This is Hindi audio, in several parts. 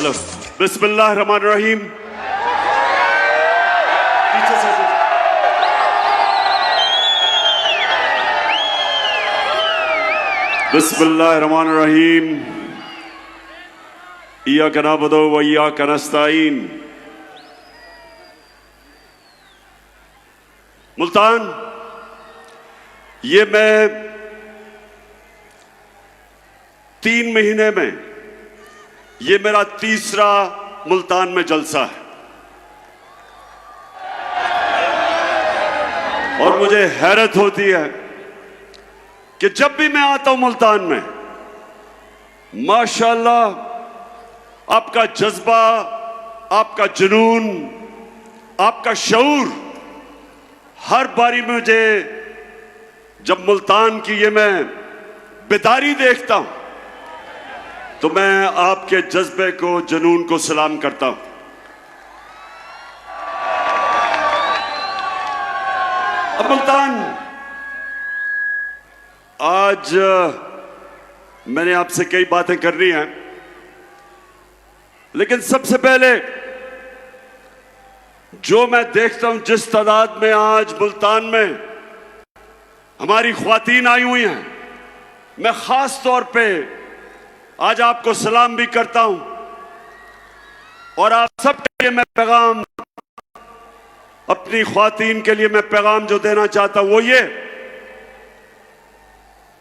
हेलो, बिस्मिल्लाह रहमान रहीम। पीछे से बिस्मिल्लाह रहमान रहीम। इय्याका नअबुदु व इय्याका नस्तईन। मुल्तान, ये मैं 3 महीने में ये मेरा तीसरा मुल्तान में जलसा है और मुझे हैरत होती है कि जब भी मैं आता हूं मुल्तान में, माशाअल्लाह आपका जज्बा, आपका जुनून, आपका शऊर हर बारी मुझे, जब मुल्तान की ये मैं बेदारी देखता हूं तो मैं आपके जज्बे को, जुनून को सलाम करता हूं। अब मुल्तान, आज मैंने आपसे कई बातें करनी हैं, लेकिन सबसे पहले जो मैं देखता हूं, जिस तादाद में आज मुल्तान में हमारी ख्वातीन आई हुई हैं, मैं खास तौर पे आज आपको सलाम भी करता हूं और आप सबके लिए मैं पैगाम, अपनी ख्वातीन के लिए मैं पैगाम जो देना चाहता हूं वो ये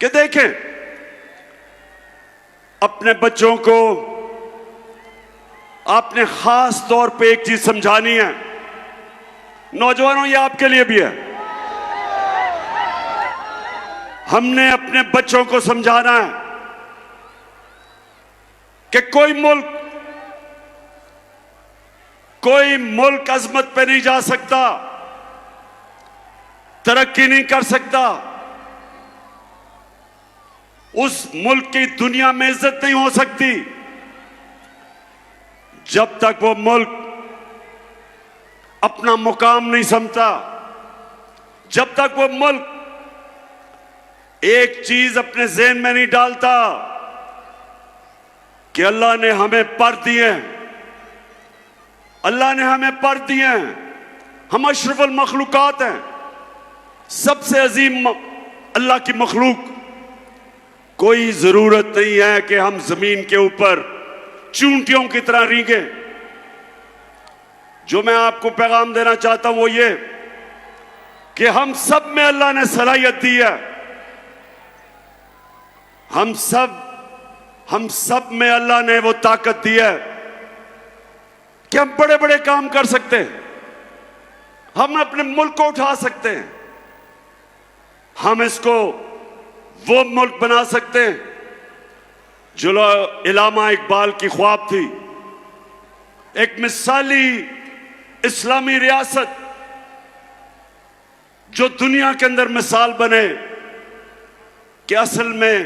कि देखें, अपने बच्चों को आपने खास तौर पे एक चीज समझानी है। नौजवानों, ये आपके लिए भी है। हमने अपने बच्चों को समझाना है कि कोई मुल्क अजमत पे नहीं जा सकता, तरक्की नहीं कर सकता, उस मुल्क की दुनिया में इज्जत नहीं हो सकती जब तक वो मुल्क अपना मुकाम नहीं समझता, जब तक वो मुल्क एक चीज अपने ज़हन में नहीं डालता कि अल्लाह ने हमें पर दिए हैं, अल्लाह ने हमें पर दिए हैं, हम अशरफुल मखलूकात हैं, सबसे अजीम अल्लाह की मखलूक। कोई जरूरत नहीं है कि हम जमीन के ऊपर चूंटियों की तरह रींगे। जो मैं आपको पैगाम देना चाहता हूं वो ये कि हम सब में अल्लाह ने सलाहियत दी है, हम सब में अल्लाह ने वो ताकत दी है कि हम बड़े बड़े काम कर सकते हैं, हम अपने मुल्क को उठा सकते हैं, हम इसको वो मुल्क बना सकते हैं जो इलामा इकबाल की ख्वाब थी, एक मिसाली इस्लामी रियासत जो दुनिया के अंदर मिसाल बने कि असल में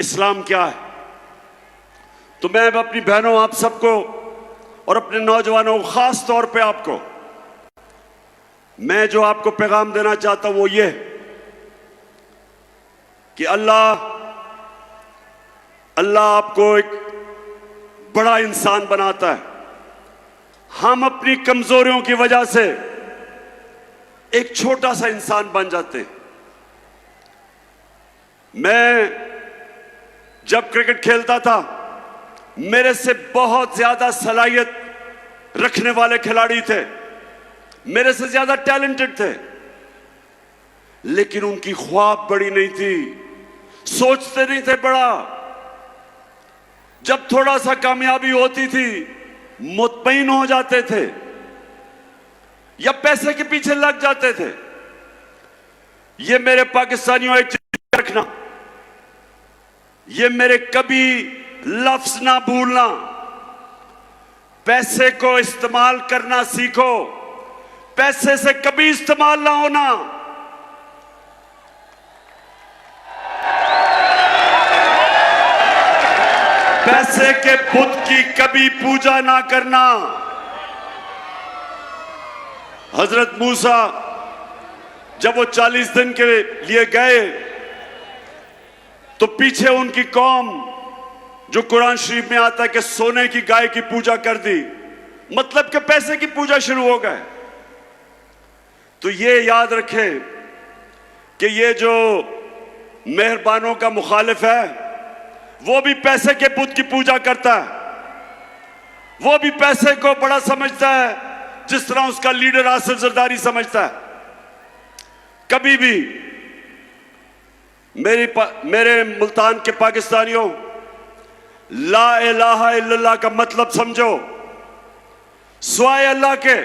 इस्लाम क्या है। तो मैं अपनी बहनों, आप सबको और अपने नौजवानों, खास तौर पे आपको, मैं जो आपको पैगाम देना चाहता हूं वो ये कि अल्लाह आपको एक बड़ा इंसान बनाता है। हम अपनी कमजोरियों की वजह से एक छोटा सा इंसान बन जाते हैं। मैं जब क्रिकेट खेलता था, मेरे से बहुत ज्यादा सलाहियत रखने वाले खिलाड़ी थे, मेरे से ज्यादा टैलेंटेड थे, लेकिन उनकी ख्वाब बड़ी नहीं थी, सोचते नहीं थे बड़ा। जब थोड़ा सा कामयाबी होती थी मुतमईन हो जाते थे या पैसे के पीछे लग जाते थे। ये मेरे पाकिस्तानियों एक चीज रखना, ये मेरे कभी लफ्ज ना भूलना, पैसे को इस्तेमाल करना सीखो, पैसे से कभी इस्तेमाल ना होना। पैसे के बुत की कभी पूजा ना करना। हजरत मूसा जब वो 40 दिन के लिए गए तो पीछे उनकी कौम जो कुरान शरीफ में आता है कि सोने की गाय की पूजा कर दी, मतलब कि पैसे की पूजा शुरू हो गए। तो ये याद रखें कि ये जो मेहरबानों का मुखालिफ है वो भी पैसे के बुत की पूजा करता है, वो भी पैसे को बड़ा समझता है जिस तरह उसका लीडर आसिफ जरदारी समझता है। कभी भी मेरे मुल्तान के पाकिस्तानियों, ला इलाहा इल्लल्लाह का मतलब समझो। स्वाय अल्लाह के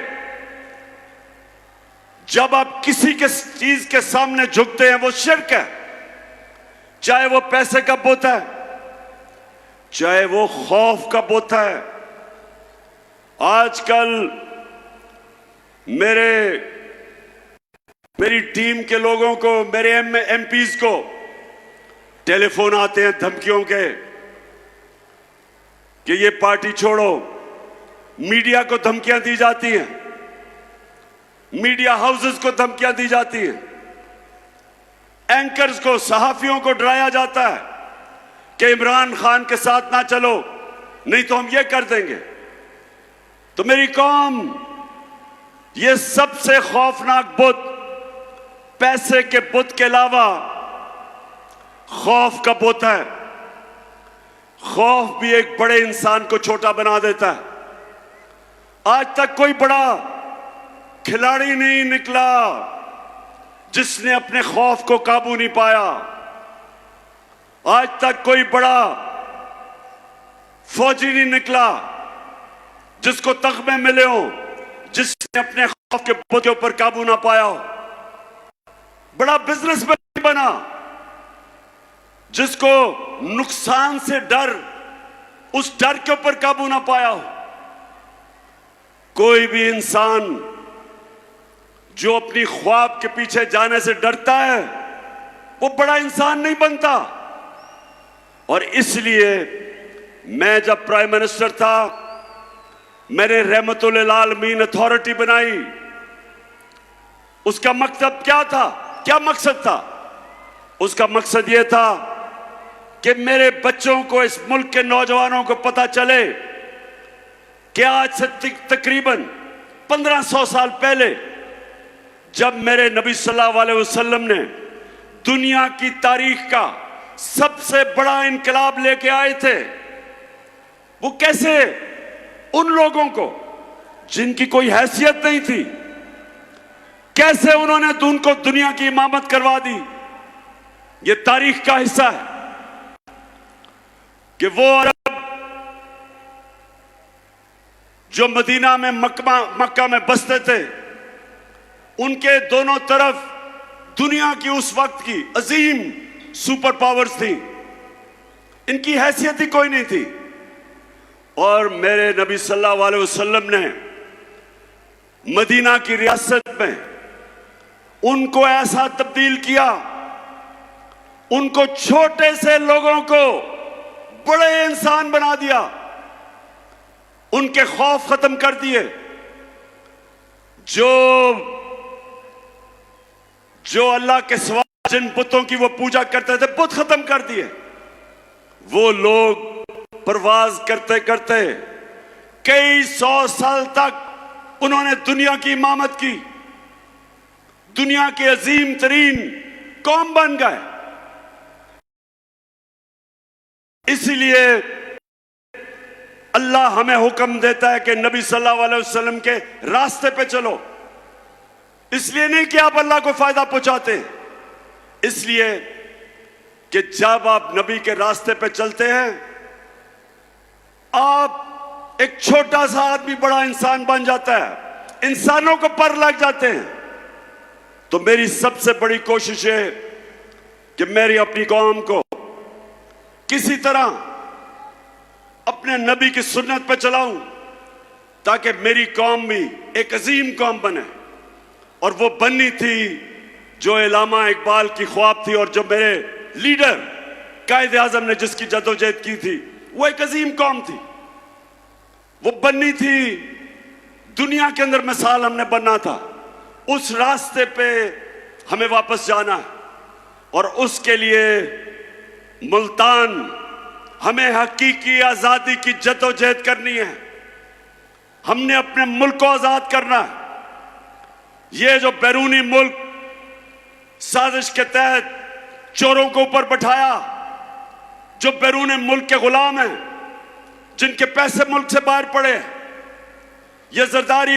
जब आप किसी के चीज के सामने झुकते हैं वो शिर्क है, चाहे वो पैसे का बुत है, चाहे वो खौफ का बुत है। आजकल मेरी टीम के लोगों को, मेरे एमपीज को टेलीफोन आते हैं धमकियों के कि ये पार्टी छोड़ो। मीडिया को धमकियां दी जाती हैं, मीडिया हाउसेस को धमकियां दी जाती हैं, एंकर्स को, सहाफियों को डराया जाता है कि इमरान खान के साथ ना चलो नहीं तो हम ये कर देंगे। तो मेरी कौम, ये सबसे खौफनाक बुत पैसे के बुत के अलावा खौफ का बुत है। खौफ भी एक बड़े इंसान को छोटा बना देता है। आज तक कोई बड़ा खिलाड़ी नहीं निकला जिसने अपने खौफ को काबू नहीं पाया। आज तक कोई बड़ा फौजी नहीं निकला जिसको तगमे मिले हो, जिसने अपने खौफ के बुत के ऊपर काबू ना पाया हो। बड़ा बिजनेसमैन बना जिसको नुकसान से डर, उस डर के ऊपर काबू ना पाया हो। कोई भी इंसान जो अपनी ख्वाब के पीछे जाने से डरता है वो बड़ा इंसान नहीं बनता। और इसलिए मैं जब प्राइम मिनिस्टर था, मैंने रहमतुल आलमीन अथॉरिटी बनाई। उसका मकसद क्या था? क्या मकसद था? उसका मकसद यह था कि मेरे बच्चों को, इस मुल्क के नौजवानों को पता चले कि आज से तकरीबन 1500 साल पहले जब मेरे नबी सल्लल्लाहु अलैहि वसल्लम ने दुनिया की तारीख का सबसे बड़ा इनकलाब लेके आए थे, वो कैसे उन लोगों को जिनकी कोई हैसियत नहीं थी, कैसे उन्होंने उनको दुनिया की इमामत करवा दी। ये तारीख का हिस्सा है कि वो अरब जो मदीना में मक्का में बसते थे, उनके दोनों तरफ दुनिया की उस वक्त की अजीम सुपर पावर्स थी, इनकी हैसियत ही कोई नहीं थी। और मेरे नबी सल्लल्लाहु अलैहि वसल्लम ने मदीना की रियासत में उनको ऐसा तब्दील किया, उनको छोटे से लोगों को बड़े इंसान बना दिया, उनके खौफ खत्म कर दिए। जो अल्लाह के सिवा जिन बुतों की वो पूजा करते थे, बुत खत्म कर दिए। वो लोग परवाज करते करते कई 100 साल तक उन्होंने दुनिया की इमामत की, दुनिया के अजीम तरीन कौम बन गए। इसलिए अल्लाह हमें हुक्म देता है कि नबी सल्लल्लाहु अलैहि वसल्लम के रास्ते पे चलो। इसलिए नहीं कि आप अल्लाह को फायदा पहुंचाते, इसलिए कि जब आप नबी के रास्ते पे चलते हैं, आप एक छोटा सा आदमी बड़ा इंसान बन जाता है, इंसानों को पर लग जाते हैं। तो मेरी सबसे बड़ी कोशिश है कि मेरी अपनी कौम को किसी तरह अपने नबी की सुन्नत पर चलाऊं, ताकि मेरी कौम भी एक अजीम कौम बने। और वो बननी थी जो इलामा इकबाल की ख्वाब थी, और जो मेरे लीडर कायद आजम ने जिसकी जदोजहद की थी, वो एक अजीम कौम थी। वो बननी थी, दुनिया के अंदर मिसाल हमने बनना था। उस रास्ते पे हमें वापस जाना है, और उसके लिए मुल्तान हमें हकीकी आजादी की जद्दोजहद करनी है। हमने अपने मुल्क को आजाद करना है। ये जो बैरूनी मुल्क साजिश के तहत चोरों को ऊपर बैठाया, जो बैरूनी मुल्क के गुलाम हैं, जिनके पैसे मुल्क से बाहर पड़े, ये जरदारी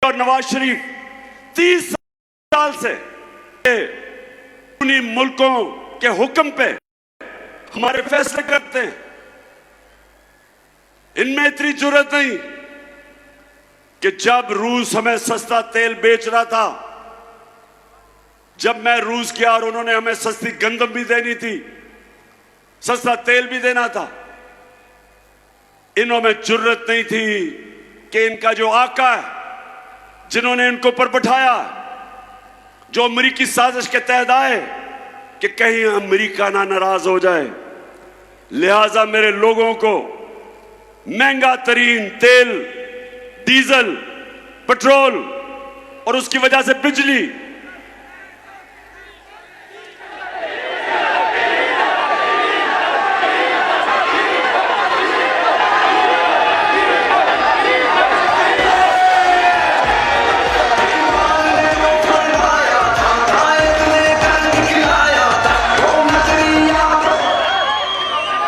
और नवाज शरीफ 30 साल से उन्हीं मुल्कों के हुक्म पे हमारे फैसले करते हैं। इनमें इतनी जरूरत नहीं कि जब रूस हमें सस्ता तेल बेच रहा था, जब मैं रूस गया और उन्होंने हमें सस्ती गंदम भी देनी थी, सस्ता तेल भी देना था, इन्होंने जरूरत नहीं थी कि इनका जो आका है, जिन्होंने इनको पर बैठाया, जो अमेरिकी साजिश के तहत आए कि कहीं अमेरिका ना नाराज हो जाए, लिहाजा मेरे लोगों को महंगा तरीन तेल, डीजल, पेट्रोल और उसकी वजह से बिजली,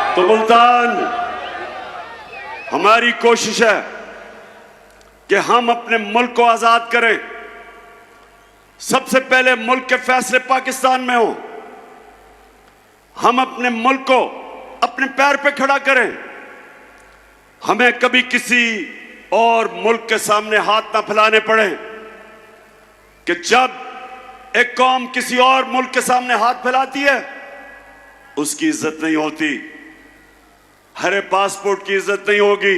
तो मुल्तान, हमारी कोशिश है कि हम अपने मुल्क को आजाद करें। सबसे पहले मुल्क के फैसले पाकिस्तान में हो। हम अपने मुल्क को अपने पैर पे खड़ा करें। हमें कभी किसी और मुल्क के सामने हाथ ना फैलाने पड़े कि जब एक कौम किसी और मुल्क के सामने हाथ फैलाती है, उसकी इज्जत नहीं होती। हरे पासपोर्ट की इज्जत नहीं होगी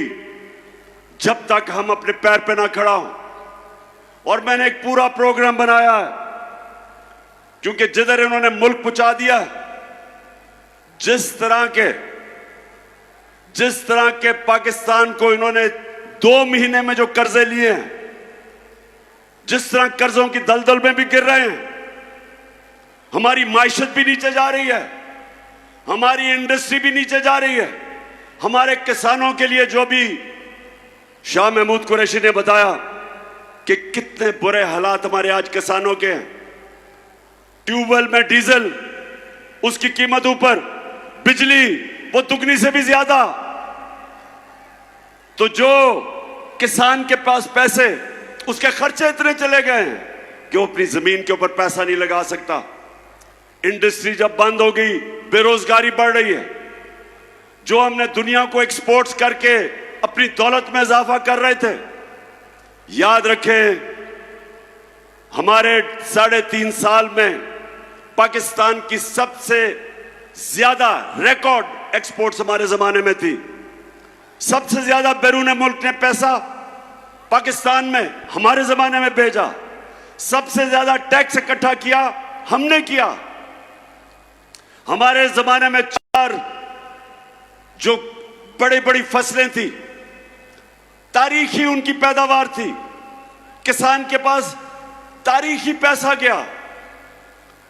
जब तक हम अपने पैर पे ना खड़ा हो। और मैंने एक पूरा प्रोग्राम बनाया है, क्योंकि जिधर इन्होंने मुल्क पहुंचा दिया, जिस तरह के पाकिस्तान को इन्होंने 2 महीने में जो कर्जे लिए हैं, जिस तरह कर्जों की दलदल में भी गिर रहे हैं, हमारी माइशत भी नीचे जा रही है, हमारी इंडस्ट्री भी नीचे जा रही है। हमारे किसानों के लिए जो भी शाह महमूद कुरैशी ने बताया कि कितने बुरे हालात हमारे आज किसानों के हैं। ट्यूबवेल में डीजल, उसकी कीमत ऊपर, बिजली वो दुगनी से भी ज्यादा। तो जो किसान के पास पैसे, उसके खर्चे इतने चले गए हैं कि वो अपनी जमीन के ऊपर पैसा नहीं लगा सकता। इंडस्ट्री जब बंद हो गई, बेरोजगारी बढ़ रही है। जो हमने दुनिया को एक्सपोर्ट्स करके अपनी दौलत में इजाफा कर रहे थे, याद रखें हमारे 3.5 साल में पाकिस्तान की सबसे ज्यादा रिकॉर्ड एक्सपोर्ट्स हमारे जमाने में थी। सबसे ज्यादा बैरून मुल्क ने पैसा पाकिस्तान में हमारे जमाने में भेजा। सबसे ज्यादा टैक्स इकट्ठा किया हमने किया। हमारे जमाने में 4 जो बड़ी बड़ी फसलें थी, तारीखी उनकी पैदावार थी। किसान के पास तारीखी पैसा गया।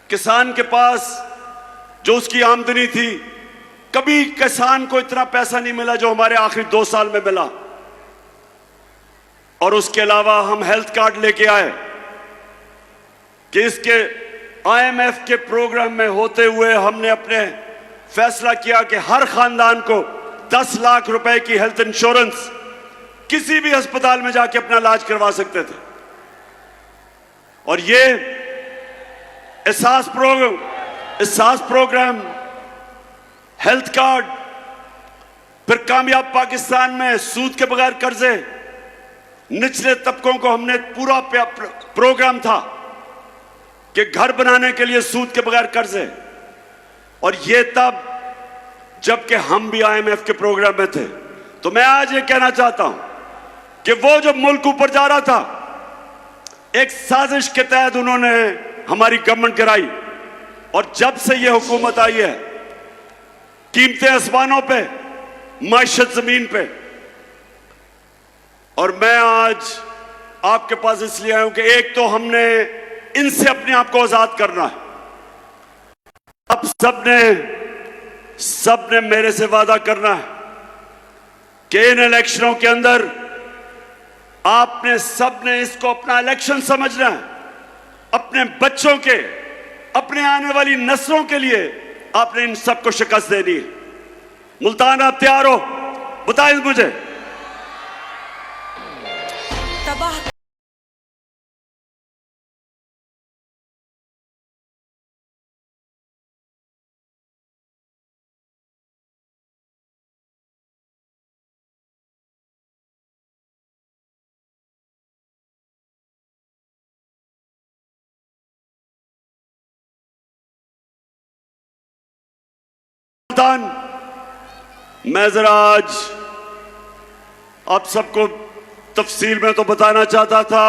किसान के पास जो उसकी आमदनी थी, कभी किसान को इतना पैसा नहीं मिला जो हमारे आखिरी 2 साल में मिला। और उसके अलावा हम हेल्थ कार्ड लेके आए कि इसके IMF के प्रोग्राम में होते हुए हमने अपने फैसला किया कि हर खानदान को 10 लाख रुपए की हेल्थ इंश्योरेंस किसी भी अस्पताल में जाके अपना इलाज करवा सकते थे। और ये एहसास प्रोग्राम, हेल्थ कार्ड, फिर कामयाब पाकिस्तान में सूद के बगैर कर्जे, निचले तबकों को हमने पूरा प्रोग्राम था कि घर बनाने के लिए सूद के बगैर कर्जे। और ये तब जबकि हम भी IMF के प्रोग्राम में थे। तो मैं आज ये कहना चाहता हूं कि वो जो मुल्क ऊपर जा रहा था, एक साजिश के तहत उन्होंने हमारी गवर्नमेंट गिराई, और जब से ये हुकूमत आई है कीमतें आसमानों पे, माइशत जमीन पे। और मैं आज आपके पास इसलिए आया हूं कि एक तो हमने इनसे अपने आप को आजाद करना है। अब सबने मेरे से वादा करना है कि इन इलेक्शनों के अंदर आपने सबने इसको अपना इलेक्शन समझना है, अपने बच्चों के, अपने आने वाली नस्लों के लिए आपने इन सबको शिकस्त देनी है। मुल्तान, आप तैयार हो? बताएं मुझे। तबाह मैं जरा आज आप सबको तफसील में तो बताना चाहता था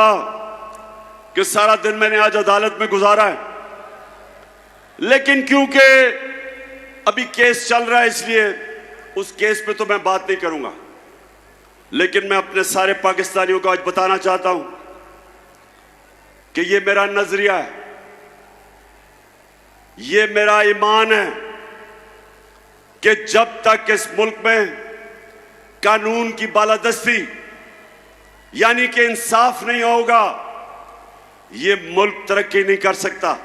कि सारा दिन मैंने आज अदालत में गुजारा है, लेकिन क्योंकि अभी केस चल रहा है इसलिए उस केस पे तो मैं बात नहीं करूंगा। लेकिन मैं अपने सारे पाकिस्तानियों को आज बताना चाहता हूं कि ये मेरा नजरिया है, ये मेरा ईमान है कि जब तक इस मुल्क में कानून की बालादस्ती यानी कि इंसाफ नहीं होगा, ये मुल्क तरक्की नहीं कर सकता।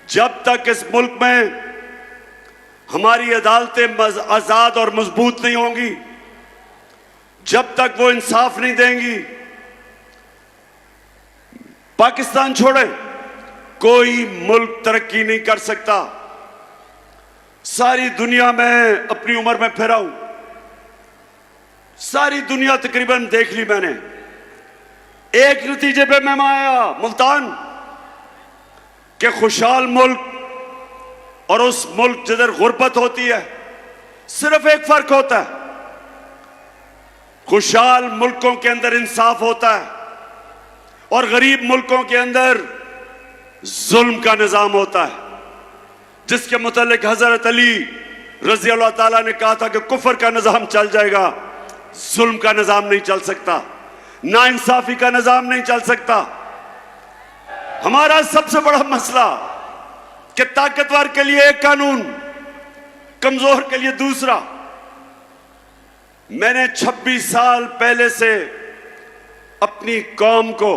जब तक इस मुल्क में हमारी अदालतें आजाद और मजबूत नहीं होंगी, जब तक वो इंसाफ नहीं देंगी, पाकिस्तान छोड़े कोई मुल्क तरक्की नहीं कर सकता। सारी दुनिया में अपनी उम्र में फिरा हूं, सारी दुनिया तकरीबन देख ली मैंने। एक नतीजे पे मैं आया मुल्तान के खुशहाल मुल्क और उस मुल्क जिधर गुर्बत होती है, सिर्फ एक फर्क होता है, खुशहाल मुल्कों के अंदर इंसाफ होता है और गरीब मुल्कों के अंदर जुल्म का निजाम होता है, जिसके मुतालिक हजरत अली रजी अल्लाह ताला ने कहा था कि कुफर का निजाम चल जाएगा, जुल्म का निजाम नहीं चल सकता, नाइंसाफी का निजाम नहीं चल सकता। हमारा सबसे बड़ा मसला कि ताकतवर के लिए एक कानून, कमजोर के लिए दूसरा। मैंने 26 साल पहले से अपनी कौम को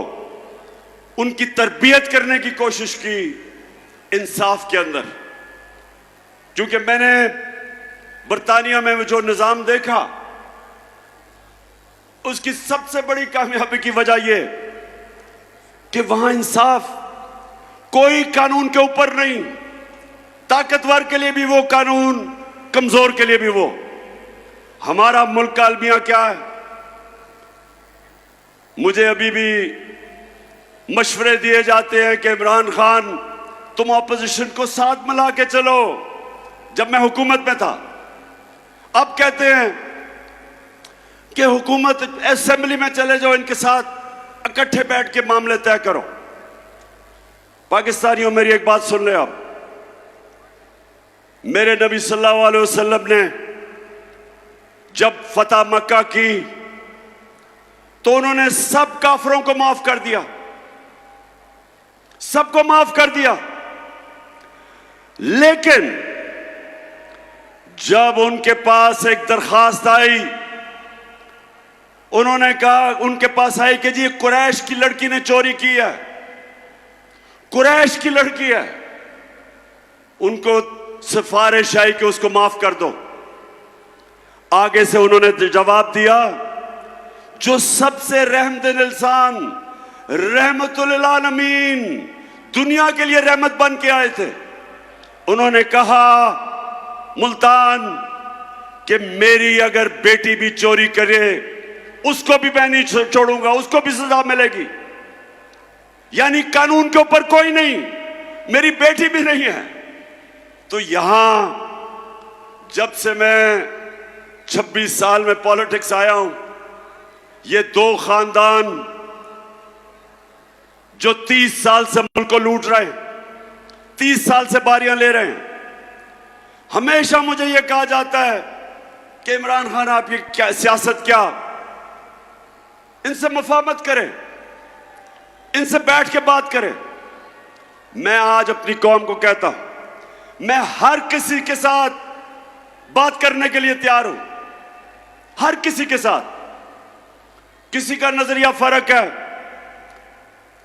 उनकी तरबियत करने की कोशिश की इंसाफ के अंदर, क्योंकि मैंने बरतानिया में जो निजाम देखा उसकी सबसे बड़ी कामयाबी की वजह यह कि वहां इंसाफ कोई कानून के ऊपर नहीं, ताकतवर के लिए भी वो कानून, कमजोर के लिए भी वो। हमारा मुल्क का अलमिया क्या है? मुझे अभी भी मशवरे दिए जाते हैं कि इमरान खान तुम ऑपोजिशन को साथ मिला के चलो। जब मैं हुकूमत में था, अब कहते हैं कि हुकूमत असेंबली में चले जाओ, इनके साथ इकट्ठे बैठ के मामले तय करो। पाकिस्तानियों, मेरी एक बात सुन ले आप। मेरे नबी सल्लल्लाहु अलैहि वसल्लम ने जब फतह मक्का की तो उन्होंने सब काफिरों को माफ कर दिया, सबको माफ कर दिया। लेकिन जब उनके पास एक दरखास्त आई, उन्होंने कहा, उनके पास आई कि जी कुरैश की लड़की ने चोरी की है, कुरैश की लड़की है, उनको सिफारिश आई कि उसको माफ कर दो। आगे से उन्होंने जवाब दिया, जो सबसे रहमतुल इंसान, रहमतुल आलमीन, दुनिया के लिए रहमत बन के आए थे, उन्होंने कहा मुल्तान कि मेरी अगर बेटी भी चोरी करे उसको भी मैं नहीं छोड़ूंगा, उसको भी सजा मिलेगी। यानी कानून के ऊपर कोई नहीं, मेरी बेटी भी नहीं है। तो यहां जब से मैं 26 साल में पॉलिटिक्स आया हूं, ये दो खानदान जो 30 साल से मुल्क को लूट रहे हैं, 30 साल से बारियां ले रहे हैं। हमेशा मुझे यह कहा जाता है कि इमरान खान आप ये क्या सियासत, क्या इनसे मुफाहमत करें, इनसे बैठ के बात करें। मैं आज अपनी कौम को कहता हूं, मैं हर किसी के साथ बात करने के लिए तैयार हूं, हर किसी के साथ। किसी का नजरिया फर्क है,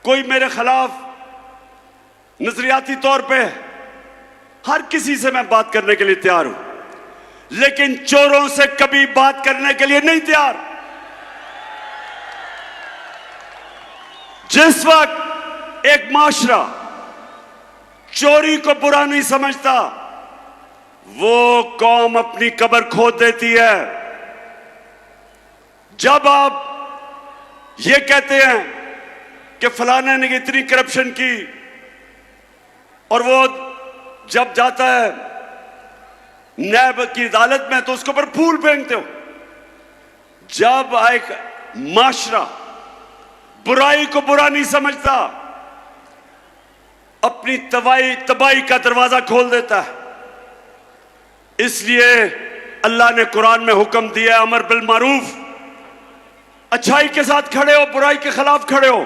कोई मेरे खिलाफ नजरियाती तौर पे, हर किसी से मैं बात करने के लिए तैयार हूं, लेकिन चोरों से कभी बात करने के लिए नहीं तैयार। जिस वक्त एक माशरा चोरी को बुरा नहीं समझता, वो कौम अपनी कब्र खोद देती है। जब आप ये कहते हैं कि फलाने ने इतनी करप्शन की, और वो जब जाता है न्याय की अदालत में तो उसके ऊपर फूल फेंकते हो। जब एक माशरा बुराई को बुरा नहीं समझता, अपनी तबाही का दरवाजा खोल देता है। इसलिए अल्लाह ने कुरान में हुक्म दिया, अमर बिल मारूफ, अच्छाई के साथ खड़े हो, बुराई के खिलाफ खड़े हो।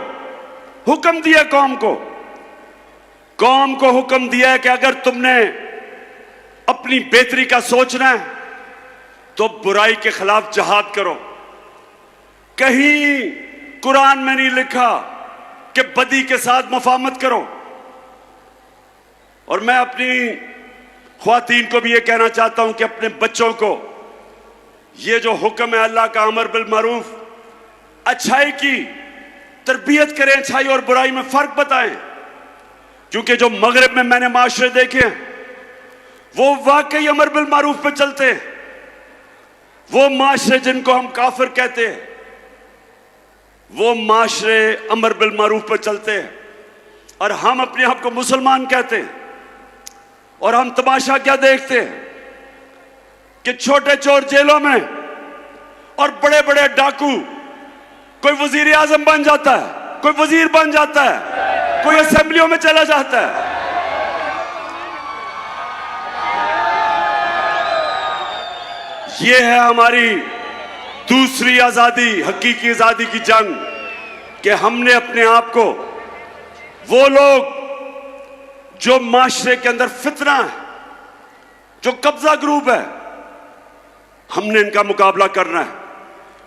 हुक्म दिया कौम को हुक्म दिया है कि अगर तुमने अपनी बेहतरी का सोचना है तो बुराई के खिलाफ जहाद करो। कहीं कुरान में नहीं लिखा कि बदी के साथ मुफाहमत करो। और मैं अपनी ख्वातीन को भी ये कहना चाहता हूं कि अपने बच्चों को ये जो हुक्म है अल्लाह का, अमर बिल मारूफ, अच्छाई की तरबियत करें, अच्छाई और बुराई में फर्क बताएं। क्योंकि जो मगरिब में मैंने माशरे देखे हैं वो वाकई अमर बिल मारूफ पे चलते हैं। वो माशरे जिनको हम काफिर कहते हैं, वो माशरे अमर बिल मारूफ पे चलते हैं, और हम अपने आप को मुसलमान कहते हैं। और हम तमाशा क्या देखते हैं कि छोटे चोर जेलों में और बड़े बड़े डाकू, कोई वजीर आजम बन जाता है, कोई वजीर बन जाता है, कोई असेंबलियों में चला जाता है। ये है हमारी दूसरी आजादी, हकीकी आजादी की जंग, कि हमने अपने आप को, वो लोग जो माशरे के अंदर फितना है, जो कब्जा ग्रुप है, हमने इनका मुकाबला करना है।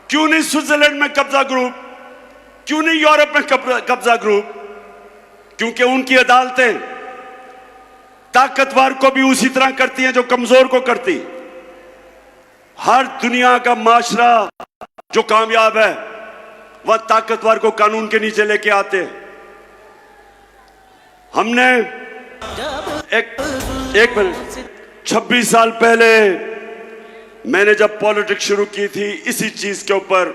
क्यों नहीं स्विट्जरलैंड में कब्जा ग्रुप, क्यों नहीं यूरोप में कब्जा ग्रुप? क्योंकि उनकी अदालतें ताकतवर को भी उसी तरह करती हैं जो कमजोर को करती। हर दुनिया का माशरा जो कामयाब है वह ताकतवर को कानून के नीचे लेके आते हैं। हमने एक मिनट, 26 साल पहले मैंने जब पॉलिटिक्स शुरू की थी इसी चीज के ऊपर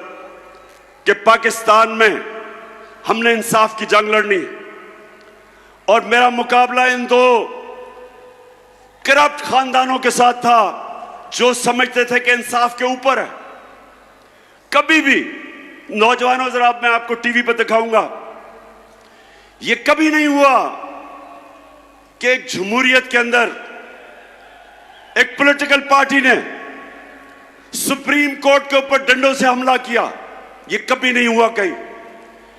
कि पाकिस्तान में हमने इंसाफ की जंग लड़नी, और मेरा मुकाबला इन दो करप्ट खानदानों के साथ था जो समझते थे कि इंसाफ के ऊपर है। कभी भी, नौजवानों, जरा मैं आपको टीवी पर दिखाऊंगा, यह कभी नहीं हुआ कि एक जमहूरियत के अंदर एक पॉलिटिकल पार्टी ने सुप्रीम कोर्ट के ऊपर डंडों से हमला किया। यह कभी नहीं हुआ कहीं।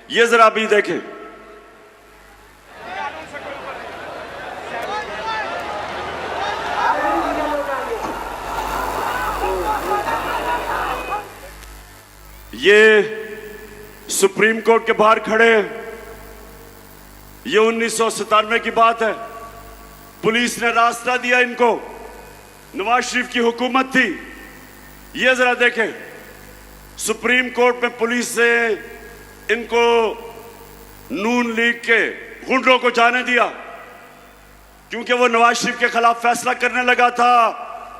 यह जरा अभी देखें, ये सुप्रीम कोर्ट के बाहर खड़े हैं। ये 1997 की बात है। पुलिस ने रास्ता दिया इनको, नवाज शरीफ की हुकूमत थी। ये जरा देखें, सुप्रीम कोर्ट में पुलिस से इनको नून लीग के गुंडों को जाने दिया, क्योंकि वो नवाज शरीफ के खिलाफ फैसला करने लगा था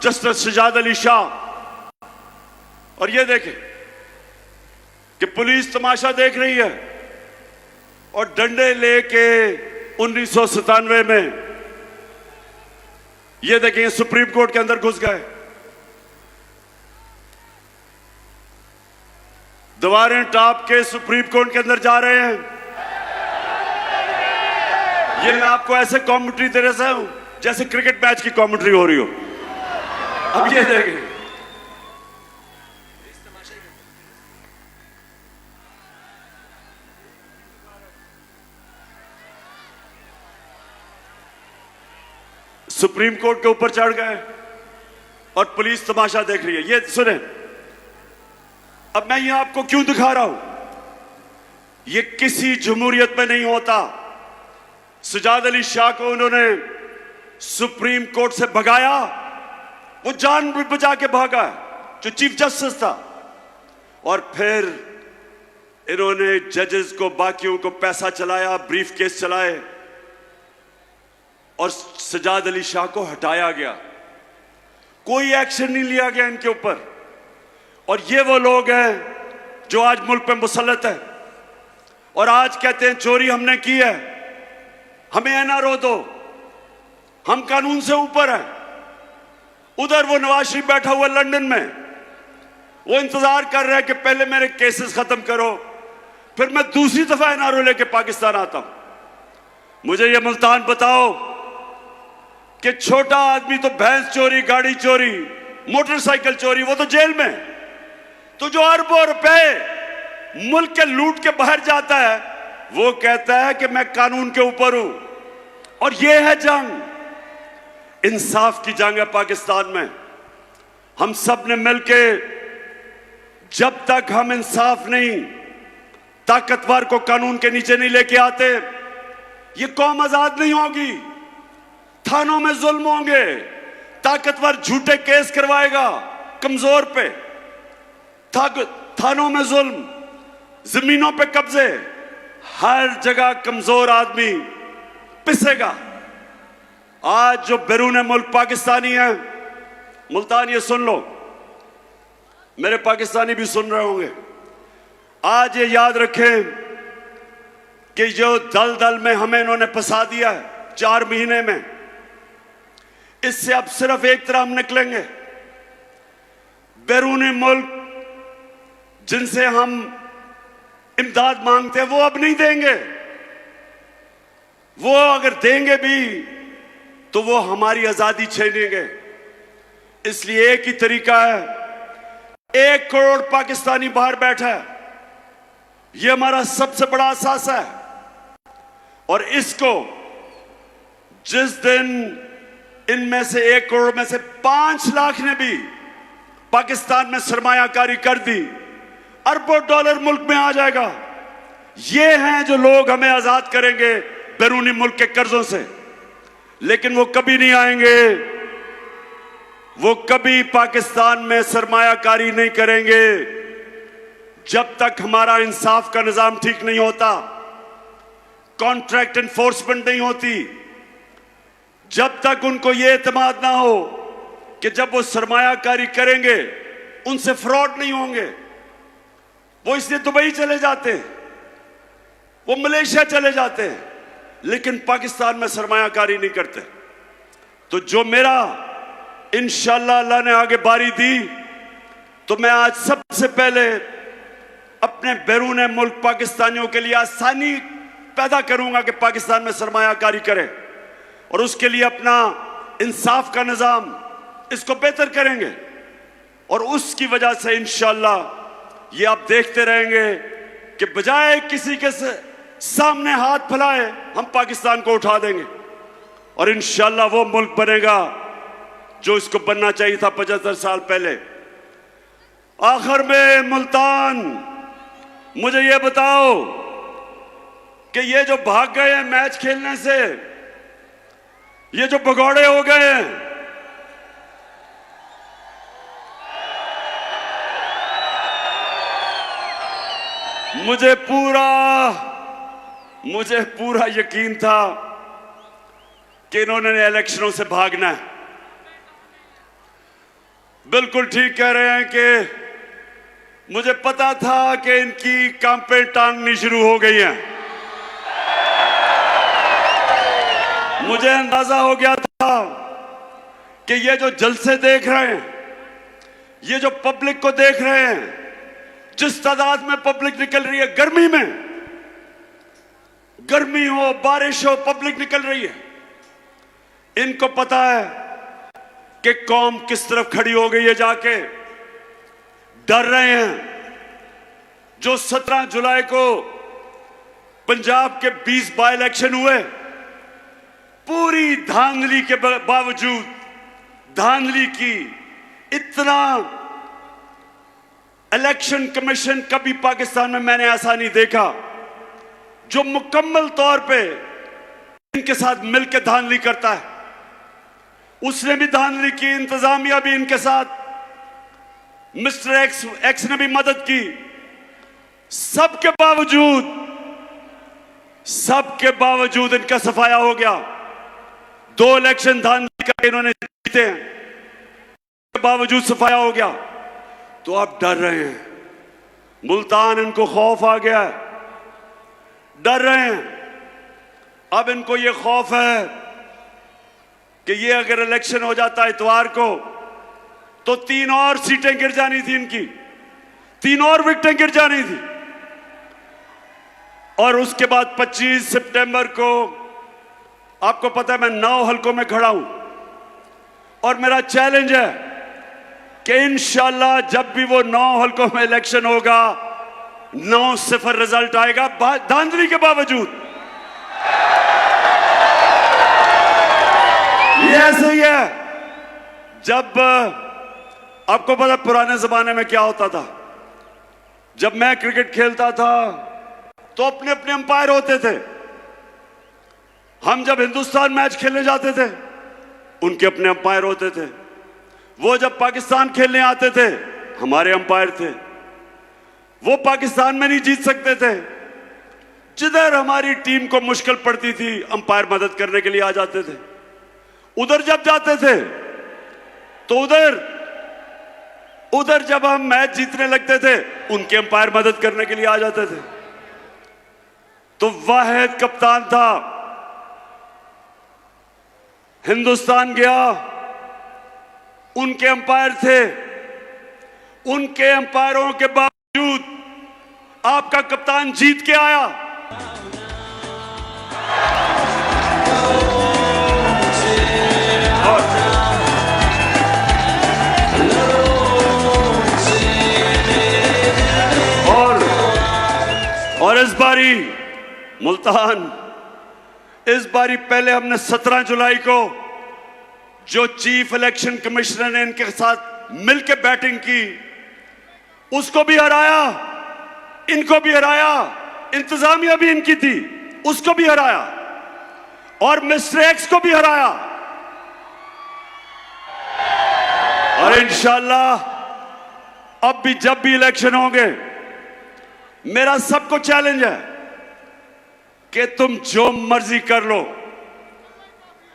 जस्टिस शहजाद अली शाह। और ये देखें कि पुलिस तमाशा देख रही है और डंडे लेके 1997 में ये देखें सुप्रीम कोर्ट के अंदर घुस गए। दीवारें टाप के सुप्रीम कोर्ट के अंदर जा रहे हैं। ये मैं आपको ऐसे कमेंट्री दे रहा हूं जैसे क्रिकेट मैच की कमेंट्री हो रही हो। अब ये देखें, सुप्रीम कोर्ट के ऊपर चढ़ गए और पुलिस तमाशा देख रही है। ये सुने, अब मैं ये आपको क्यों दिखा रहा हूं, ये किसी जमहूरियत में नहीं होता। सजाद अली शाह को उन्होंने सुप्रीम कोर्ट से भगाया, वो जान भी बचा के भागा, जो चीफ जस्टिस था। और फिर इन्होंने जजेस को, बाकियों को पैसा चलाया, ब्रीफ केस चलाए और सजाद अली शाह को हटाया गया। कोई एक्शन नहीं लिया गया इनके ऊपर। और ये वो लोग हैं जो आज मुल्क पे मुसल्लत है और आज कहते हैं चोरी हमने की है, हमें एनआरओ दो, हम कानून से ऊपर हैं। उधर वो नवाज शरीफ बैठा हुआ लंदन में, वो इंतजार कर रहा है कि पहले मेरे केसेस खत्म करो, फिर मैं दूसरी दफा एनआरओ लेके पाकिस्तान आता हूं। मुझे ये मुल्तान बताओ कि छोटा आदमी तो भैंस चोरी, गाड़ी चोरी, मोटरसाइकिल चोरी, वो तो जेल में। तो जो अरबों रुपए मुल्क के लूट के बाहर जाता है, वो कहता है कि मैं कानून के ऊपर हूं। और ये है जंग, इंसाफ की जंग है पाकिस्तान में। हम सब ने मिलके, जब तक हम इंसाफ नहीं, ताकतवर को कानून के नीचे नहीं लेके आते, ये कौम आजाद नहीं होगी। थानों में जुल्म होंगे, ताकतवर झूठे केस करवाएगा कमजोर पे, थानों में जुल्म, जमीनों पे कब्जे, हर जगह कमजोर आदमी पिसेगा। आज जो बैरून मुल्क पाकिस्तानी है, मुल्तान ये सुन लो, मेरे पाकिस्तानी भी सुन रहे होंगे, आज ये याद रखें कि जो दलदल में हमें इन्होंने फंसा दिया है 4 महीने में, इससे अब सिर्फ एक तरह हम निकलेंगे। बैरूनी मुल्क जिनसे हम इमदाद मांगते हैं, वो अब नहीं देंगे। वो अगर देंगे भी तो वो हमारी आजादी छीनेंगे। इसलिए एक ही तरीका है, 1 करोड़ पाकिस्तानी बाहर बैठा है, ये हमारा सबसे बड़ा असासा है। और इसको जिस दिन इनमें से 1 करोड़ में से 5 लाख ने भी पाकिस्तान में सरमायाकारी कर दी, अरबों डॉलर मुल्क में आ जाएगा। ये हैं जो लोग हमें आजाद करेंगे बैरूनी मुल्क के कर्जों से। लेकिन वो कभी नहीं आएंगे, वो कभी पाकिस्तान में सरमायाकारी नहीं करेंगे जब तक हमारा इंसाफ का निजाम ठीक नहीं होता, कॉन्ट्रैक्ट एनफोर्समेंट नहीं होती, जब तक उनको ये एतमाद ना हो कि जब वो सरमायाकारी करेंगे उनसे फ्रॉड नहीं होंगे। वो इसलिए दुबई चले जाते हैं, वो मलेशिया चले जाते हैं, लेकिन पाकिस्तान में सरमायाकारी नहीं करते। तो जो मेरा इंशाअल्लाह अल्लाह ने आगे बारी दी, तो मैं आज सबसे पहले अपने बैरून मुल्क पाकिस्तानियों के लिए आसानी पैदा करूंगा कि पाकिस्तान में सरमायाकारी करें, और उसके लिए अपना इंसाफ का निजाम इसको बेहतर करेंगे। और उसकी वजह से इंशाअल्लाह ये आप देखते रहेंगे कि बजाय किसी के सामने हाथ फैलाए, हम पाकिस्तान को उठा देंगे और इंशाअल्लाह वो मुल्क बनेगा जो इसको बनना चाहिए था 75 साल पहले। आखिर में मुल्तान, मुझे ये बताओ कि ये जो भाग गए हैं मैच खेलने से, ये जो भगौड़े हो गए हैं, मुझे पूरा यकीन था कि इन्होंने इलेक्शनों से भागना है। बिल्कुल ठीक कह रहे हैं कि मुझे पता था कि इनकी कांपें टांगनी शुरू हो गई हैं। मुझे अंदाजा हो गया था कि ये जो जलसे देख रहे हैं, ये जो पब्लिक को देख रहे हैं, जिस तादाद में पब्लिक निकल रही है, गर्मी में, गर्मी हो बारिश हो, पब्लिक निकल रही है। इनको पता है कि कौम किस तरफ खड़ी हो गई है, जाके डर रहे हैं। जो 17 जुलाई को पंजाब के 20 बाई इलेक्शन हुए, पूरी धांधली के बावजूद, धांधली की, इतना इलेक्शन कमीशन कभी पाकिस्तान में मैंने ऐसा नहीं देखा जो मुकम्मल तौर पे इनके साथ मिलकर धांधली करता है। उसने भी धांधली की, इंतजामिया भी इनके साथ, मिस्टर एक्स ने भी मदद की। सबके बावजूद इनका सफाया हो गया। 2 इलेक्शन धांधली करके इन्होंने जीते हैं, के बावजूद सफाया हो गया। तो आप डर रहे हैं, मुल्तान इनको खौफ आ गया है, डर रहे हैं। अब इनको ये खौफ है कि ये अगर इलेक्शन हो जाता है इतवार को, तो 3 और सीटें गिर जानी थी इनकी, 3 और विकेटें गिर जानी थी। और उसके बाद 25 सितंबर को, आपको पता है मैं 9 हलकों में खड़ा हूं, और मेरा चैलेंज है कि इंशाल्लाह जब भी वो 9 हलकों में इलेक्शन होगा, 9-0 रिजल्ट आएगा, धांधली के बावजूद। ये ऐसे ही है। जब आपको पता पुराने जमाने में क्या होता था, जब मैं क्रिकेट खेलता था तो अपने अपने अंपायर होते थे। हम जब हिंदुस्तान मैच खेलने जाते थे, उनके अपने अंपायर होते थे। वो जब पाकिस्तान खेलने आते थे, हमारे अंपायर थे। वो पाकिस्तान में नहीं जीत सकते थे, जिधर हमारी टीम को मुश्किल पड़ती थी, अंपायर मदद करने के लिए आ जाते थे। उधर जब जाते थे तो उधर जब हम मैच जीतने लगते थे, उनके अंपायर मदद करने के लिए आ जाते थे। तो वाहिद कप्तान था, हिंदुस्तान गया, उनके अंपायर थे। उनके अंपायरों के बावजूद आपका कप्तान जीत के आया। और इस बारी मुल्तान, इस बारी पहले हमने 17 जुलाई को जो चीफ इलेक्शन कमिश्नर ने इनके साथ मिलकर बैटिंग की, उसको भी हराया, इनको भी हराया, इंतजामिया भी इनकी थी, उसको भी हराया, और मिस्टर एक्स को भी हराया। और इंशाल्लाह अब भी जब भी इलेक्शन होंगे, मेरा सबको चैलेंज है कि तुम जो मर्जी कर लो,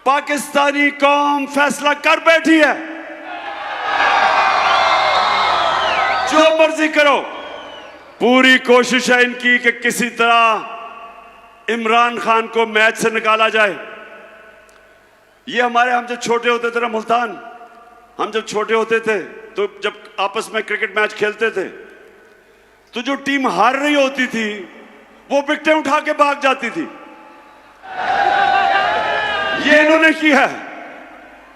पाकिस्तानी कौम फैसला कर बैठी है। जो मर्जी करो, पूरी कोशिश है इनकी कि किसी तरह इमरान खान को मैच से निकाला जाए। ये हम जब छोटे होते थे ना मुल्तान, हम जब छोटे होते थे तो जब आपस में क्रिकेट मैच खेलते थे, तो जो टीम हार रही होती थी वो विकेटें उठा के भाग जाती थी। ये इन्होंने किया है,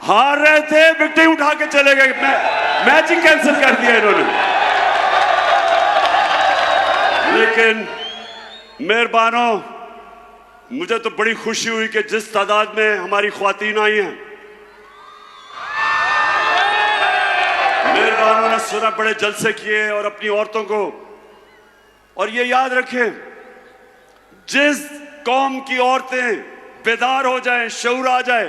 हार रहे थे, विकेटें उठा के चले गए, मैच ही कैंसिल कर दिया इन्होंने। लेकिन मेहरबानों, मुझे तो बड़ी खुशी हुई कि जिस तादाद में हमारी ख्वातीन आई हैं, मेहरबानों ने सुना, बड़े जलसे किए और अपनी औरतों को। और ये याद रखें, जिस कौम की औरतें बेदार हो जाएं, शऊर आ जाए,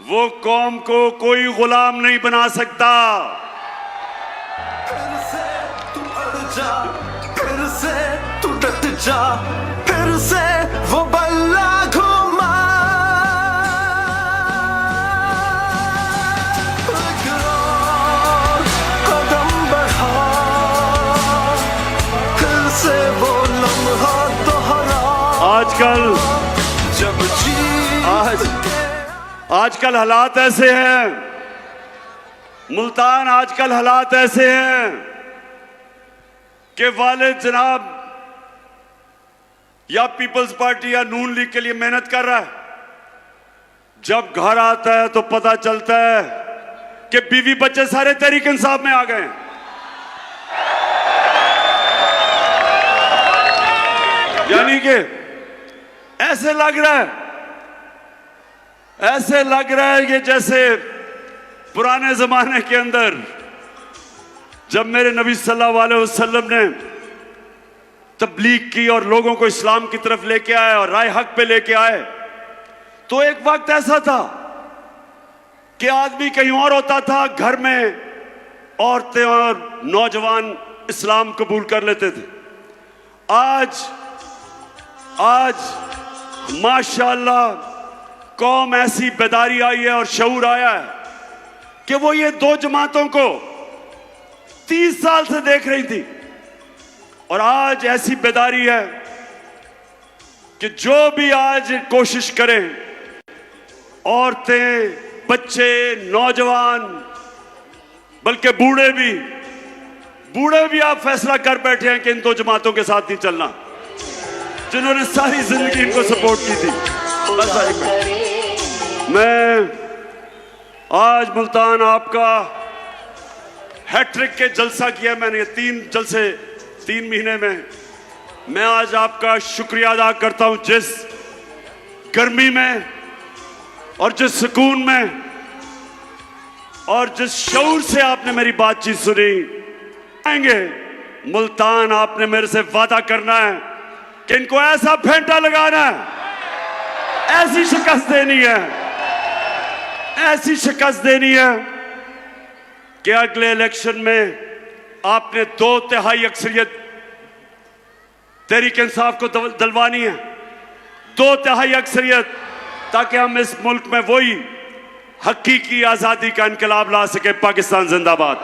वो कौम को कोई गुलाम नहीं बना सकता। फिर से तू अड़ जा, फिर से तू डट जा, फिर से वो बल्ला घुमा। कदम बढ़ा, फिर से वो लम्हा दोहरा। आजकल जब आजकल हालात ऐसे हैं मुल्तान, आजकल हालात ऐसे हैं कि वालिद जनाब या पीपल्स पार्टी या नून लीग के लिए मेहनत कर रहा है, जब घर आता है तो पता चलता है कि बीवी बच्चे सारे तहरीक इंसाफ में आ गए हैं। यानी कि ऐसे लग रहा है कि जैसे पुराने जमाने के अंदर जब मेरे नबी सल्लल्लाहु अलैहि वसल्लम ने तबलीग की और लोगों को इस्लाम की तरफ लेके आए और राय हक पे लेके आए, तो एक वक्त ऐसा था कि आदमी कहीं और होता था, घर में औरतें और नौजवान इस्लाम कबूल कर लेते थे। आज माशाअल्लाह कौम ऐसी बेदारी आई है और शऊर आया है कि वो ये दो जमातों को 30 साल से देख रही थी, और आज ऐसी बेदारी है कि जो भी आज कोशिश करें, औरतें, बच्चे, नौजवान, बल्कि बूढ़े भी आप फैसला कर बैठे हैं कि इन दो जमातों के साथ नहीं चलना, जिन्होंने सारी जिंदगी इनको सपोर्ट की थी। बस मैं आज मुल्तान आपका हैट्रिक के जलसा किया मैंने, 3 जलसे 3 महीने में। मैं आज आपका शुक्रिया अदा करता हूं, जिस गर्मी में और जिस सुकून में और जिस शऊर से आपने मेरी बातचीत सुनी। आएंगे मुल्तान, आपने मेरे से वादा करना है कि इनको ऐसा फेंटा लगाना है, ऐसी शिकस्त देनी है कि अगले इलेक्शन में आपने 2/3 अक्सरियत तहरीक इंसाफ को दिलवानी है, 2/3 अक्सरियत, ताकि हम इस मुल्क में वही हकीकी आजादी का इनकलाब ला सके। पाकिस्तान जिंदाबाद।